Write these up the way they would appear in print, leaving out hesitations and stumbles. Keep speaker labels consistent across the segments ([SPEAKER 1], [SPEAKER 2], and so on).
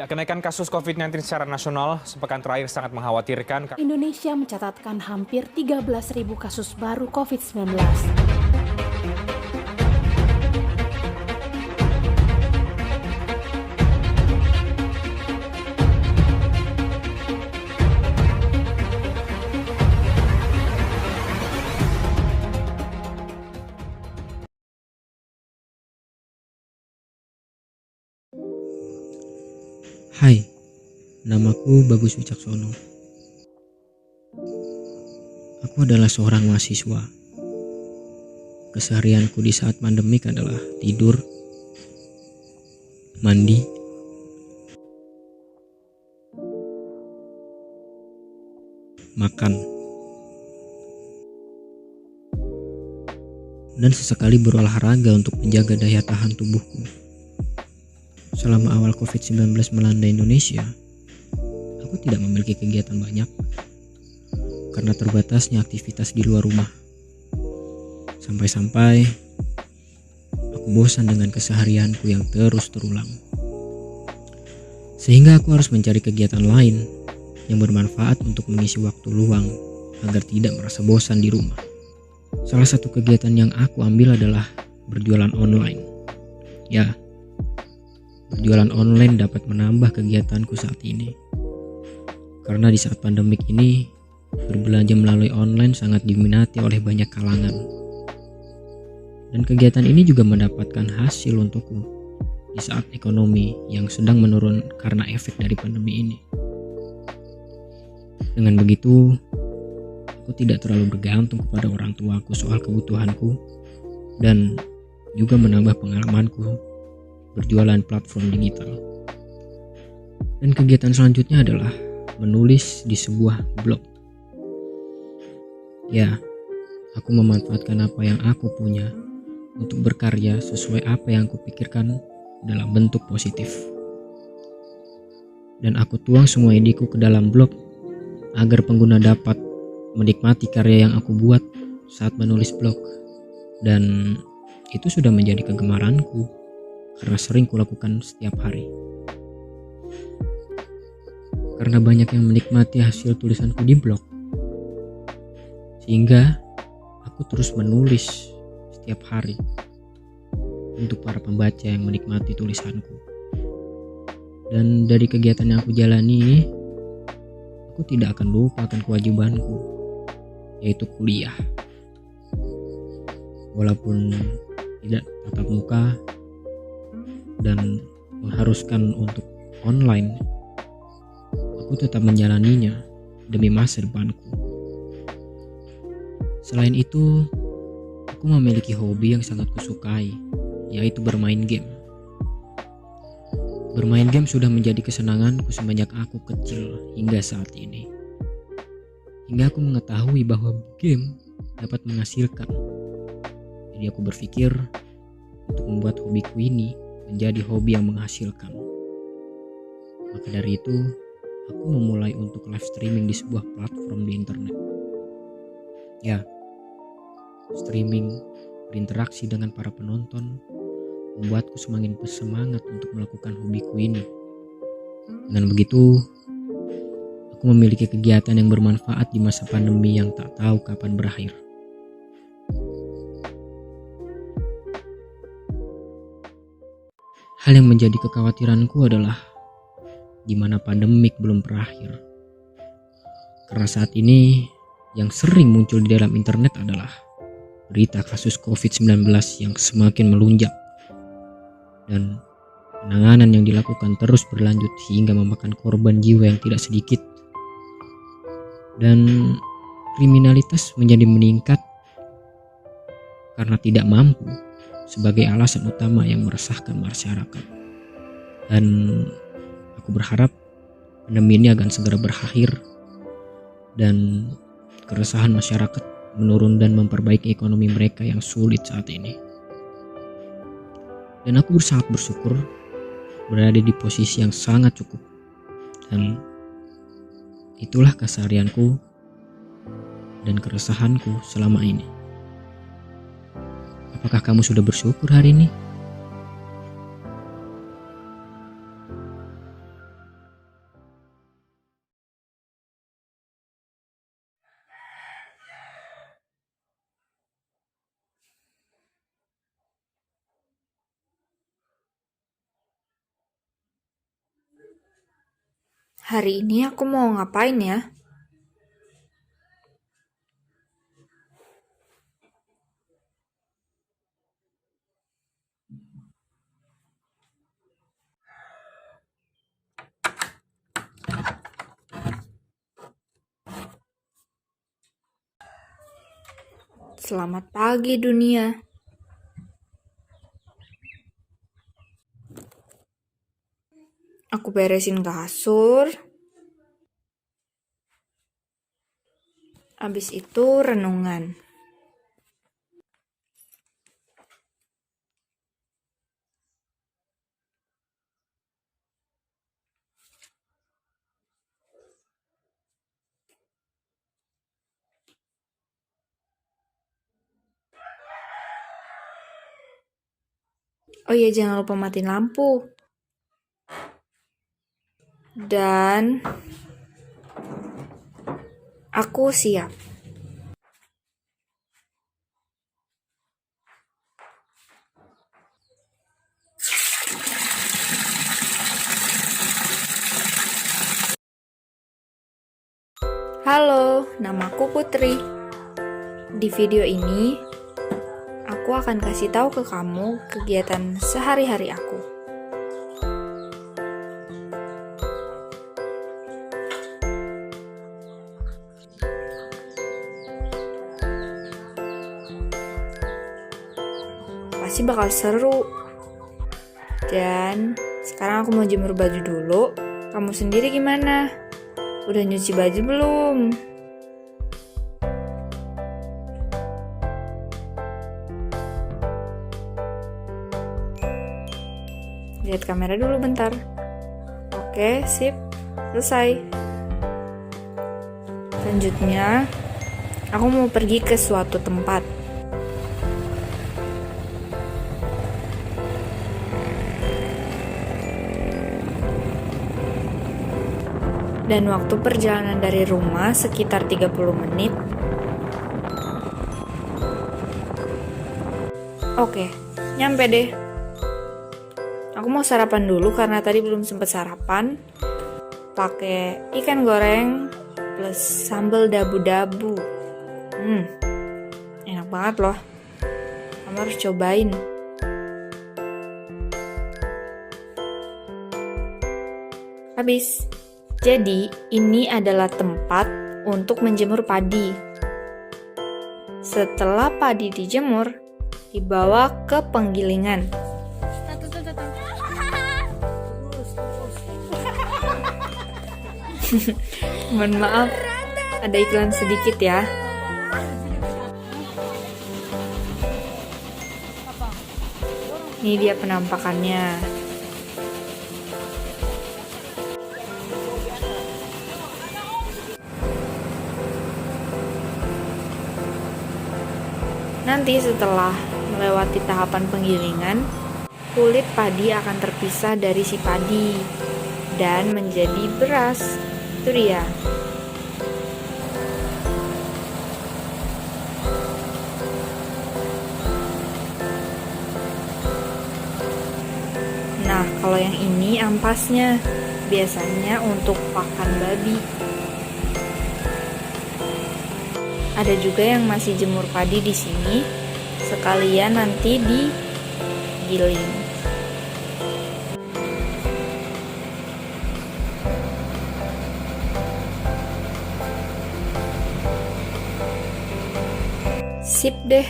[SPEAKER 1] Ya, kenaikan kasus COVID-19 secara nasional sepekan terakhir sangat mengkhawatirkan.
[SPEAKER 2] Indonesia mencatatkan hampir 13.000 kasus baru COVID-19.
[SPEAKER 3] Hai, namaku Bagus Wicaksono. Aku adalah seorang mahasiswa. Keseharianku di saat pandemik adalah tidur, mandi, makan, dan sesekali berolahraga untuk menjaga daya tahan tubuhku. Selama awal COVID-19 melanda Indonesia, aku tidak memiliki kegiatan banyak karena terbatasnya aktivitas di luar rumah. Sampai-sampai aku bosan dengan keseharianku yang terus terulang. Sehingga aku harus mencari kegiatan lain yang bermanfaat untuk mengisi waktu luang agar tidak merasa bosan di rumah. Salah satu kegiatan yang aku ambil adalah berjualan online. Ya, berjualan online dapat menambah kegiatanku saat ini. Karena di saat pandemik ini, berbelanja melalui online sangat diminati oleh banyak kalangan. Dan kegiatan ini juga mendapatkan hasil untukku di saat ekonomi yang sedang menurun karena efek dari pandemi ini. Dengan begitu, aku tidak terlalu bergantung kepada orang tuaku soal kebutuhanku dan juga menambah pengalamanku berjualan platform digital. Dan kegiatan selanjutnya adalah menulis di sebuah blog. Ya, aku memanfaatkan apa yang aku punya untuk berkarya sesuai apa yang aku pikirkan dalam bentuk positif. Dan aku tuang semua ideku ke dalam blog agar pengguna dapat menikmati karya yang aku buat saat menulis blog. Dan itu sudah menjadi kegemaranku karena sering kulakukan setiap hari. Karena banyak yang menikmati hasil tulisanku di blog, sehingga aku terus menulis setiap hari untuk para pembaca yang menikmati tulisanku. Dan dari kegiatan yang aku jalani, aku tidak akan lupa akan kewajibanku, yaitu kuliah. Walaupun tidak tatap muka dan mengharuskan untuk online, aku tetap menjalaninya demi masa depanku. Selain itu, aku memiliki hobi yang sangat kusukai, yaitu bermain game. Bermain game sudah menjadi kesenanganku semenjak aku kecil hingga saat ini. Hingga aku mengetahui bahwa game dapat menghasilkan. Jadi aku berpikir untuk membuat hobiku ini menjadi hobi yang menghasilkan. Maka dari itu, aku memulai untuk live streaming di sebuah platform di internet. Ya, streaming berinteraksi dengan para penonton membuatku semakin bersemangat untuk melakukan hobiku ini. Dengan begitu, aku memiliki kegiatan yang bermanfaat di masa pandemi yang tak tahu kapan berakhir. Hal yang menjadi kekhawatiranku adalah di mana pandemik belum berakhir. Karena saat ini yang sering muncul di dalam internet adalah berita kasus COVID-19 yang semakin melunjak. Dan penanganan yang dilakukan terus berlanjut hingga memakan korban jiwa yang tidak sedikit. Dan kriminalitas menjadi meningkat karena tidak mampu sebagai alasan utama yang meresahkan masyarakat. Dan aku berharap pandemi ini akan segera berakhir dan keresahan masyarakat menurun dan memperbaiki ekonomi mereka yang sulit saat ini. Dan aku sangat bersyukur berada di posisi yang sangat cukup. Dan itulah keseharianku dan keresahanku selama ini. Apakah kamu sudah bersyukur hari ini?
[SPEAKER 4] Hari ini aku mau ngapain ya? Selamat pagi dunia. Aku beresin kasur. Abis itu renungan. Oh iya, jangan lupa matiin lampu. Dan aku siap. Halo, namaku Putri. Di video ini, aku akan kasih tahu ke kamu kegiatan sehari-hari aku. Pasti bakal seru. Dan sekarang aku mau jemur baju dulu. Kamu sendiri gimana? Udah nyuci baju belum? Lihat kamera dulu bentar. Oke, sip. Selesai. Selanjutnya, aku mau pergi ke suatu tempat. Dan waktu perjalanan dari rumah sekitar 30 menit. Oke, nyampe deh. Aku mau sarapan dulu karena tadi belum sempat sarapan. Pakai ikan goreng plus sambal dabu-dabu. Enak banget loh. Kamu harus cobain. Habis. Jadi, ini adalah tempat untuk menjemur padi. Setelah padi dijemur, dibawa ke penggilingan. Mohon maaf, ada iklan sedikit ya. Ini dia penampakannya. Nanti setelah melewati tahapan penggilingan, kulit padi akan terpisah dari si padi dan menjadi beras. Itu dia. Nah, kalau yang ini ampasnya, biasanya untuk pakan babi. Ada juga yang masih jemur padi di sini, sekalian nanti digiling. Sip deh.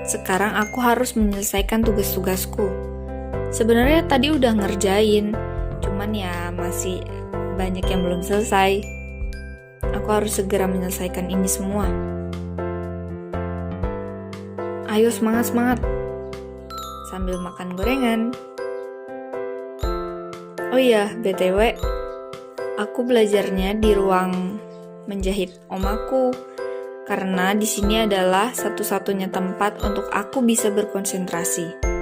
[SPEAKER 4] Sekarang aku harus menyelesaikan tugas-tugasku. Sebenarnya tadi udah ngerjain, cuman ya masih banyak yang belum selesai. Aku harus segera menyelesaikan ini semua. Ayo semangat-semangat. Sambil makan gorengan. Oh iya, BTW, aku belajarnya di ruang menjahit om aku. Karena di sini adalah satu-satunya tempat untuk aku bisa berkonsentrasi.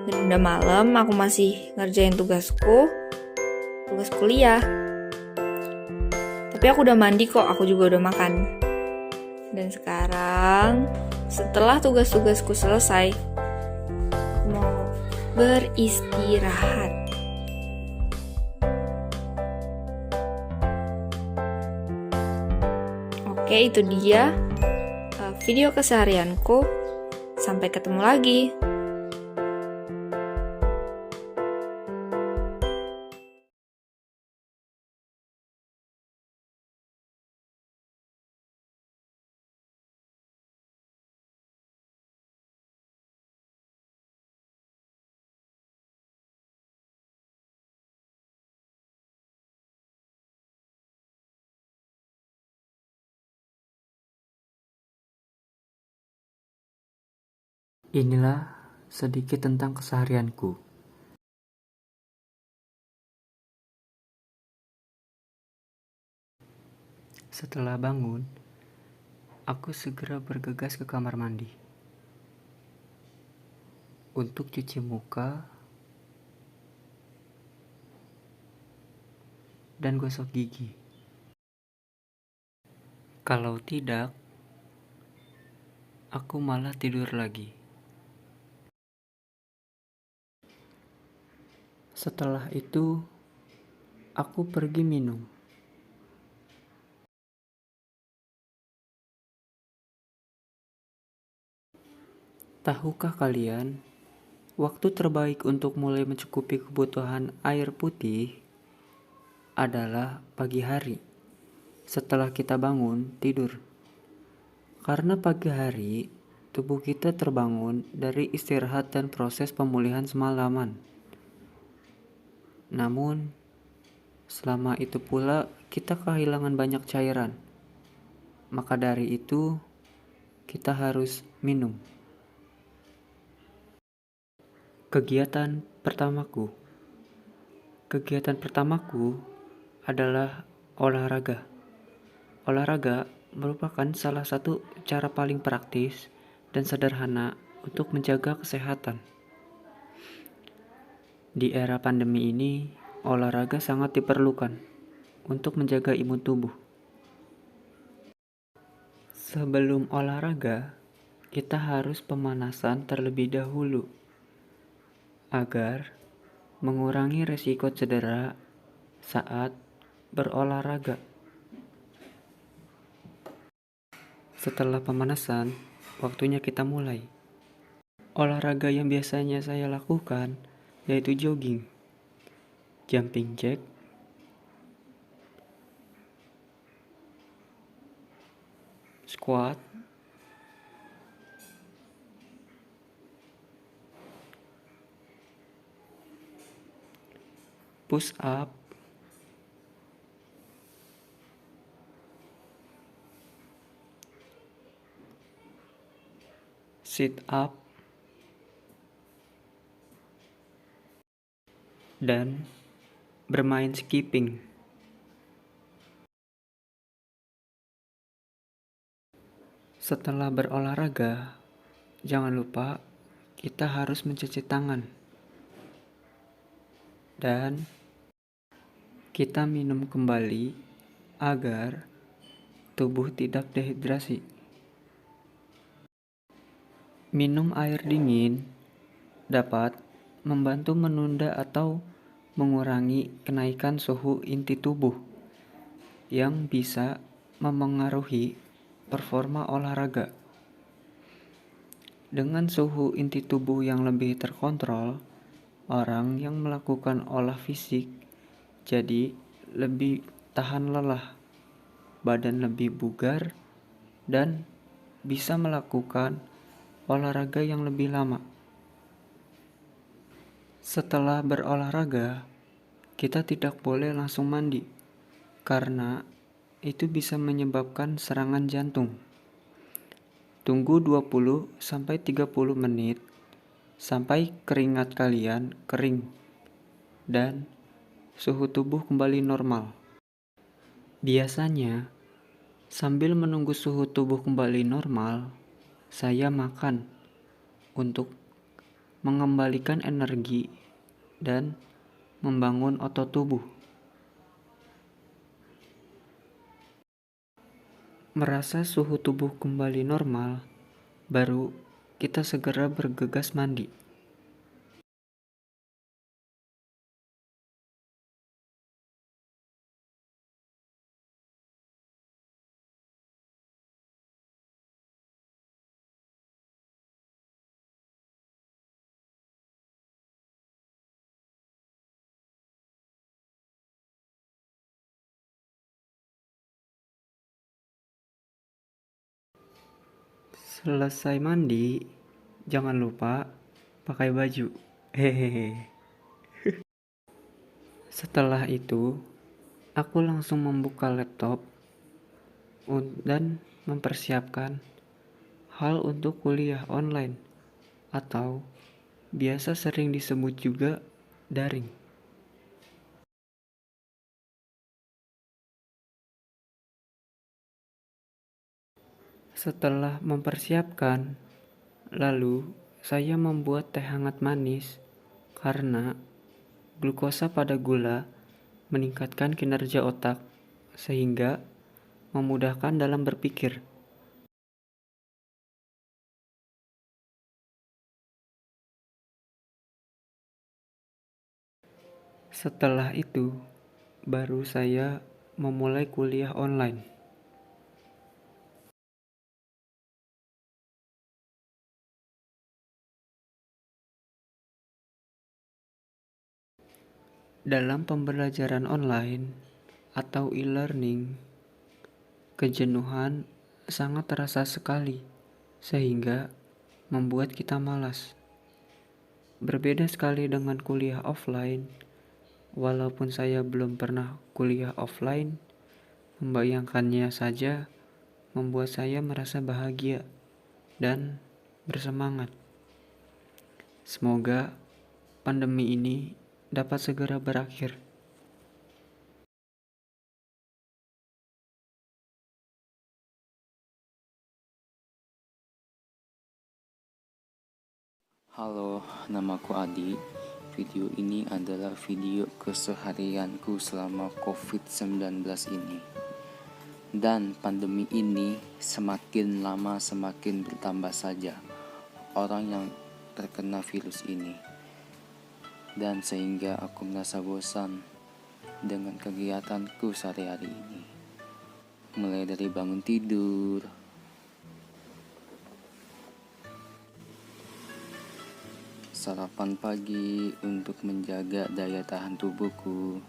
[SPEAKER 4] Dan udah malam, aku masih ngerjain tugas kuliah. Tapi aku udah mandi kok, aku juga udah makan. Dan sekarang, setelah tugas-tugasku selesai, aku mau beristirahat. Oke, itu dia video keseharianku. Sampai ketemu lagi.
[SPEAKER 5] Inilah sedikit tentang keseharianku. Setelah bangun, aku segera bergegas ke kamar mandi untuk cuci muka dan gosok gigi. Kalau tidak, aku malah tidur lagi. Setelah itu, aku pergi minum. Tahukah kalian, waktu terbaik untuk mulai mencukupi kebutuhan air putih adalah pagi hari, setelah kita bangun tidur. Karena pagi hari, tubuh kita terbangun dari istirahat dan proses pemulihan semalaman. Namun, selama itu pula kita kehilangan banyak cairan. Maka dari itu, kita harus minum. Kegiatan pertamaku adalah olahraga. Olahraga merupakan salah satu cara paling praktis dan sederhana untuk menjaga kesehatan. Di era pandemi ini, olahraga sangat diperlukan untuk menjaga imun tubuh. Sebelum olahraga, kita harus pemanasan terlebih dahulu agar mengurangi risiko cedera saat berolahraga. Setelah pemanasan, waktunya kita mulai. Olahraga yang biasanya saya lakukan yaitu jogging, jumping jack, squat, push up, sit up, dan bermain skipping. Setelah berolahraga, jangan lupa kita harus mencuci tangan. Dan kita minum kembali agar tubuh tidak dehidrasi. Minum air dingin dapat membantu menunda atau mengurangi kenaikan suhu inti tubuh yang bisa memengaruhi performa olahraga. Dengan suhu inti tubuh yang lebih terkontrol, orang yang melakukan olah fisik jadi lebih tahan lelah, badan lebih bugar, dan bisa melakukan olahraga yang lebih lama. Setelah berolahraga, kita tidak boleh langsung mandi, karena itu bisa menyebabkan serangan jantung. Tunggu 20-30 menit sampai keringat kalian kering dan suhu tubuh kembali normal. Biasanya, sambil menunggu suhu tubuh kembali normal, saya makan untuk mengembalikan energi dan membangun otot tubuh. merasa suhu tubuh kembali normal, baru kita segera bergegas mandi. Selesai mandi, jangan lupa pakai baju. Hehehe. Setelah itu, aku langsung membuka laptop dan mempersiapkan hal untuk kuliah online atau biasa sering disebut juga daring. Setelah mempersiapkan, lalu saya membuat teh hangat manis karena glukosa pada gula meningkatkan kinerja otak sehingga memudahkan dalam berpikir. Setelah itu, baru saya memulai kuliah online. Dalam pembelajaran online atau e-learning, kejenuhan sangat terasa sekali sehingga membuat kita malas. Berbeda sekali dengan kuliah offline, walaupun saya belum pernah kuliah offline, membayangkannya saja membuat saya merasa bahagia dan bersemangat. Semoga pandemi ini dapat segera berakhir.
[SPEAKER 6] Halo, namaku Adi. Video ini adalah video keseharianku selama COVID-19 ini. Dan pandemi ini semakin lama semakin bertambah saja orang yang terkena virus ini. Dan sehingga aku merasa bosan dengan kegiatanku sehari-hari ini. Mulai dari bangun tidur, sarapan pagi untuk menjaga daya tahan tubuhku,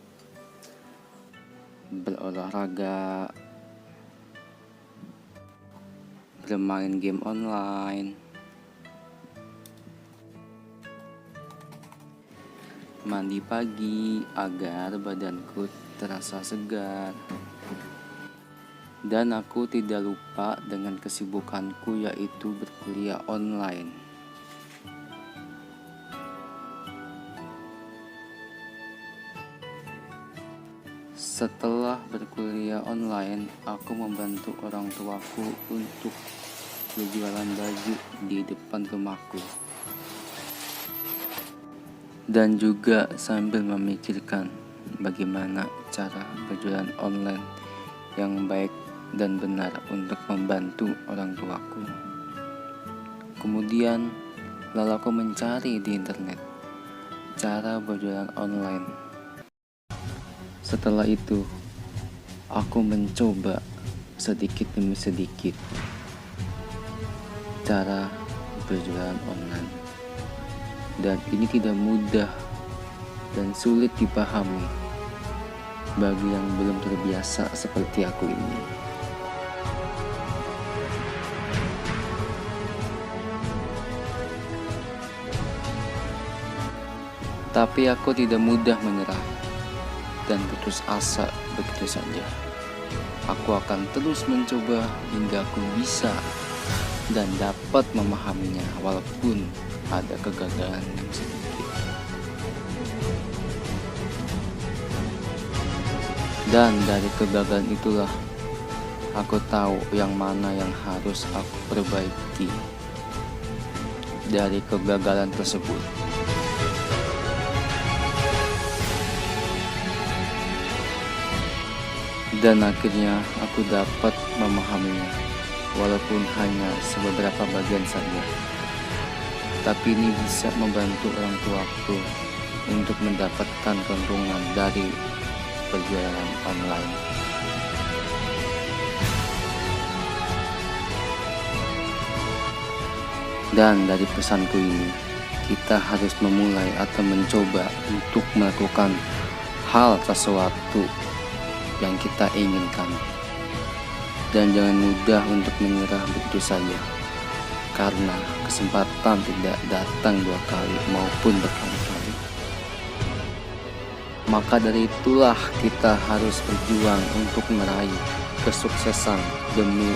[SPEAKER 6] berolahraga, bermain game online, mandi pagi agar badanku terasa segar. Dan aku tidak lupa dengan kesibukanku yaitu berkuliah online. Setelah berkuliah online, aku membantu orang tuaku untuk berjualan baju di depan rumahku. Dan juga sambil memikirkan bagaimana cara berjualan online yang baik dan benar untuk membantu orang tuaku. Kemudian lalu aku mencari di internet cara berjualan online. Setelah itu aku mencoba sedikit demi sedikit cara berjualan online. Dan ini tidak mudah dan sulit dipahami bagi yang belum terbiasa seperti aku ini. Tapi aku tidak mudah menyerah dan putus asa begitu saja. Aku akan terus mencoba hingga aku bisa dan dapat memahaminya walaupun ada kegagalan yang sedikit. Dan dari kegagalan itulah aku tahu yang mana yang harus aku perbaiki dari kegagalan tersebut. Dan akhirnya aku dapat memahaminya, walaupun hanya sebeberapa bagian saja. Tapi ini bisa membantu orang tuaku untuk mendapatkan keuntungan dari perjalanan online. Dan dari pesanku ini, kita harus memulai atau mencoba untuk melakukan hal sesuatu yang kita inginkan. Dan jangan mudah untuk menyerah begitu saja, karena kesempatan tidak datang 2 kali maupun berkali-kali. Maka dari itulah kita harus berjuang untuk meraih kesuksesan demi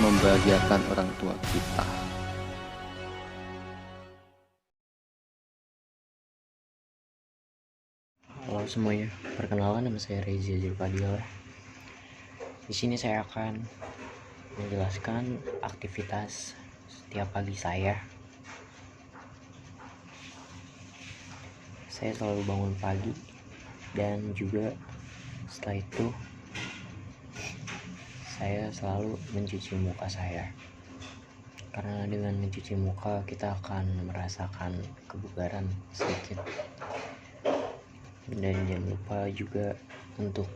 [SPEAKER 6] membahagiakan orang tua kita.
[SPEAKER 3] Halo semuanya, perkenalkan nama saya Reza Zulfadil. Di sini saya akan menjelaskan aktivitas setiap pagi saya. Saya selalu bangun pagi dan juga setelah itu saya selalu mencuci muka saya. Karena dengan mencuci muka kita akan merasakan kebugaran sedikit. Dan jangan lupa juga untuk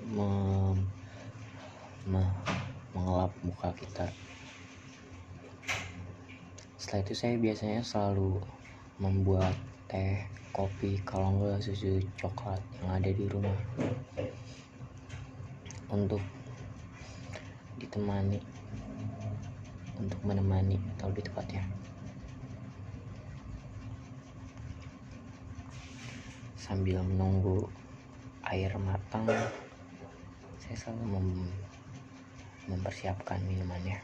[SPEAKER 3] mengelap muka kita. Setelah itu saya biasanya selalu membuat teh, kopi, kalau enggak susu coklat yang ada di rumah untuk menemani atau lebih tepatnya sambil menunggu air matang, saya selalu mempersiapkan minumannya.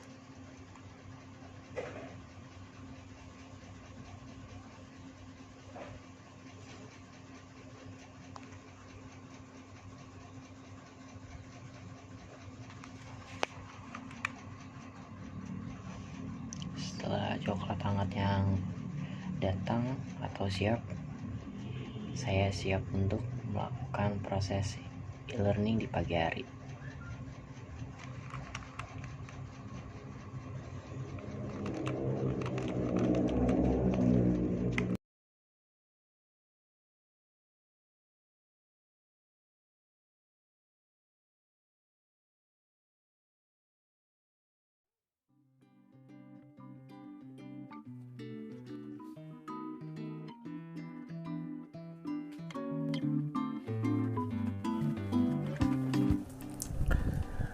[SPEAKER 3] Setelah coklat hangat yang datang atau siap, saya siap untuk melakukan proses e-learning di pagi hari.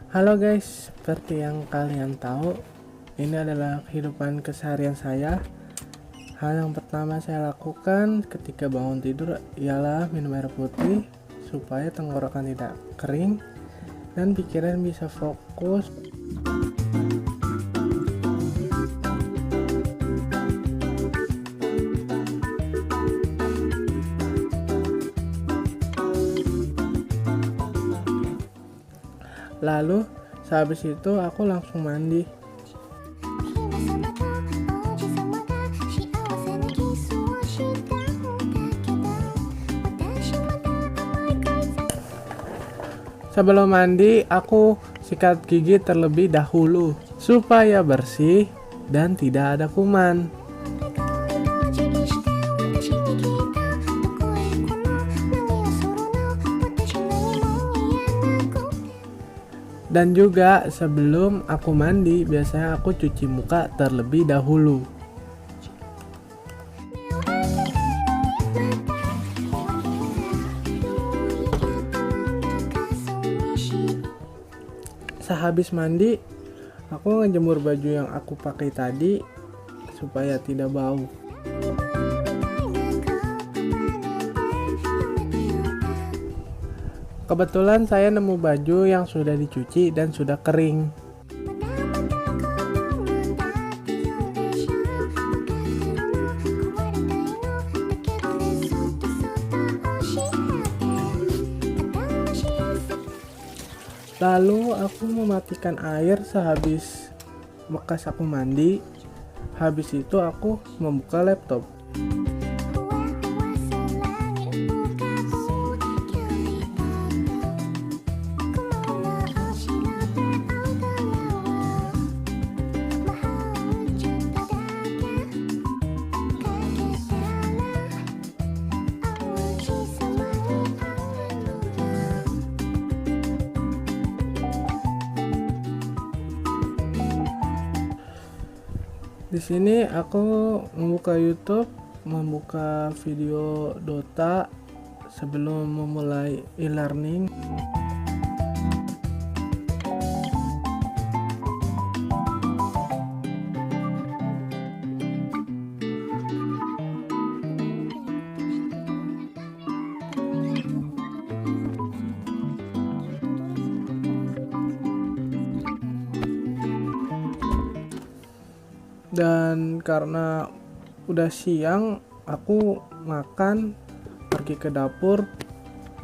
[SPEAKER 7] Halo guys, seperti yang kalian tahu, ini adalah kehidupan keseharian saya. Hal yang pertama saya lakukan ketika bangun tidur ialah minum air putih supaya tenggorokan tidak kering dan pikiran bisa fokus. Lalu sehabis itu aku langsung mandi. Sebelum mandi, aku sikat gigi terlebih dahulu supaya bersih dan tidak ada kuman. Dan juga sebelum aku mandi, biasanya aku cuci muka terlebih dahulu. Sehabis mandi, aku ngejemur baju yang aku pakai tadi supaya tidak bau. Kebetulan saya nemu baju yang sudah dicuci dan sudah kering. Lalu aku mematikan air sehabis bekas aku mandi. Habis itu aku membuka laptop. Di sini aku membuka YouTube, membuka video Dota sebelum memulai e-learning. Dan karena udah siang, aku makan, pergi ke dapur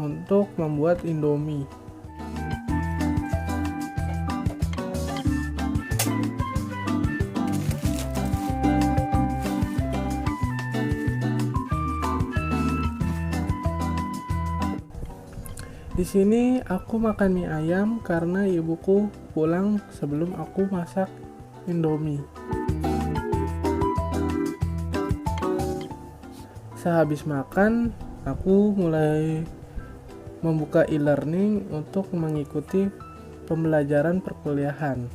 [SPEAKER 7] untuk membuat Indomie. Di sini aku makan mie ayam karena ibuku pulang sebelum aku masak Indomie. Sehabis makan, aku mulai membuka e-learning untuk mengikuti pembelajaran perkuliahan.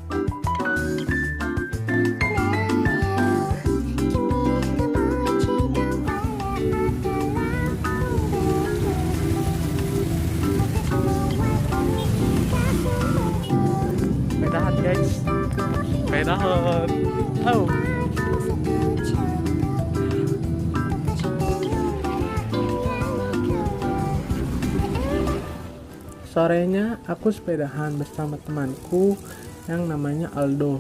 [SPEAKER 1] Pedahan guys, pedahan. Oh.
[SPEAKER 7] Sorenya aku sepedahan bersama temanku yang namanya Aldo.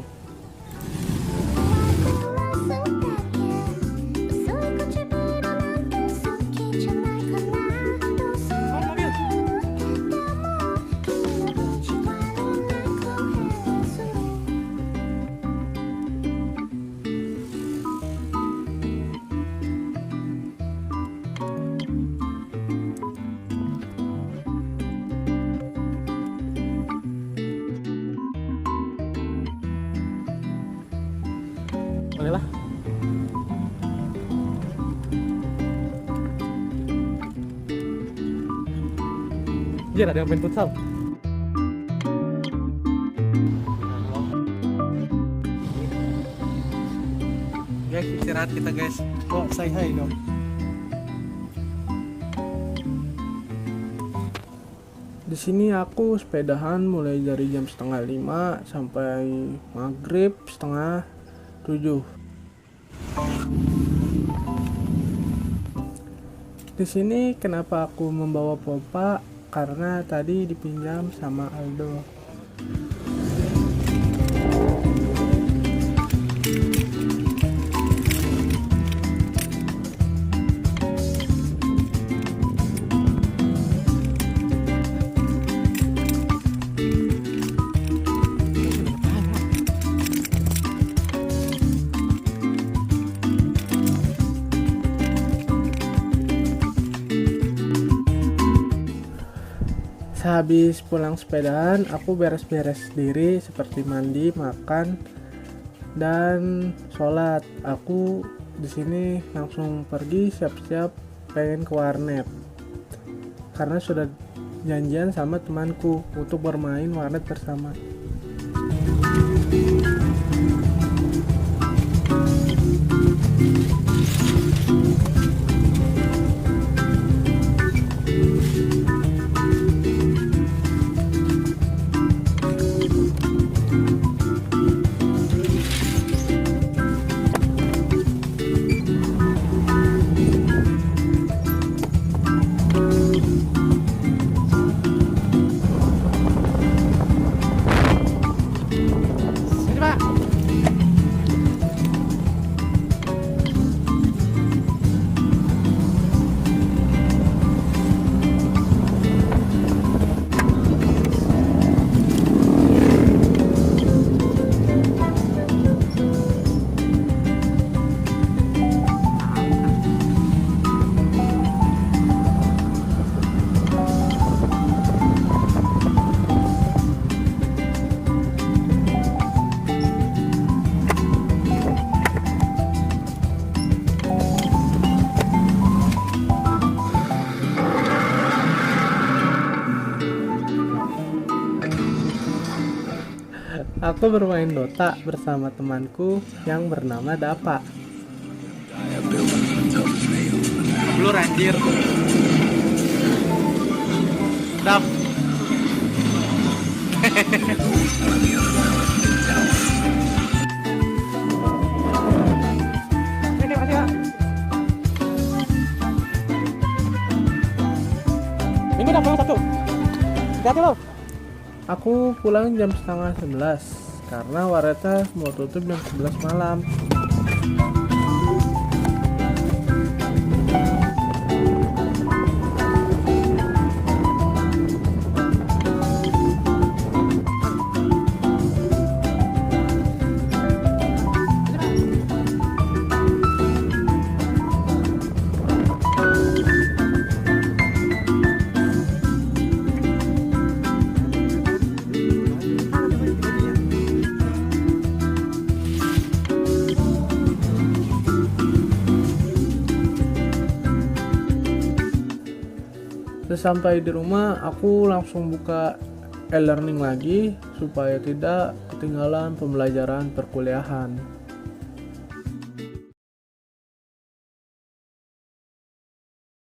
[SPEAKER 1] Boleh lah. Jir, ada yang main futsal.
[SPEAKER 7] Guys, istirahat kita guys. Kok say hi dong. Di sini aku sepedahan mulai dari jam 4:30 sampai maghrib 6:30. Di sini kenapa aku membawa pompa? Karena tadi dipinjam sama Aldo. Sehabis pulang sepedahan, aku beres-beres diri seperti mandi, makan, dan sholat. Aku di sini langsung pergi siap-siap pengen ke warnet karena sudah janjian sama temanku untuk bermain warnet bersama. Aku bermain Dota bersama temanku yang bernama Dapa.
[SPEAKER 1] Blur anjir. Dap. Ini dapat satu. Hati lo.
[SPEAKER 7] Aku pulang jam setengah 11 karena wareta mau tutup jam 11 malam. Sesampai di rumah, aku langsung buka e-learning lagi supaya tidak ketinggalan pembelajaran perkuliahan.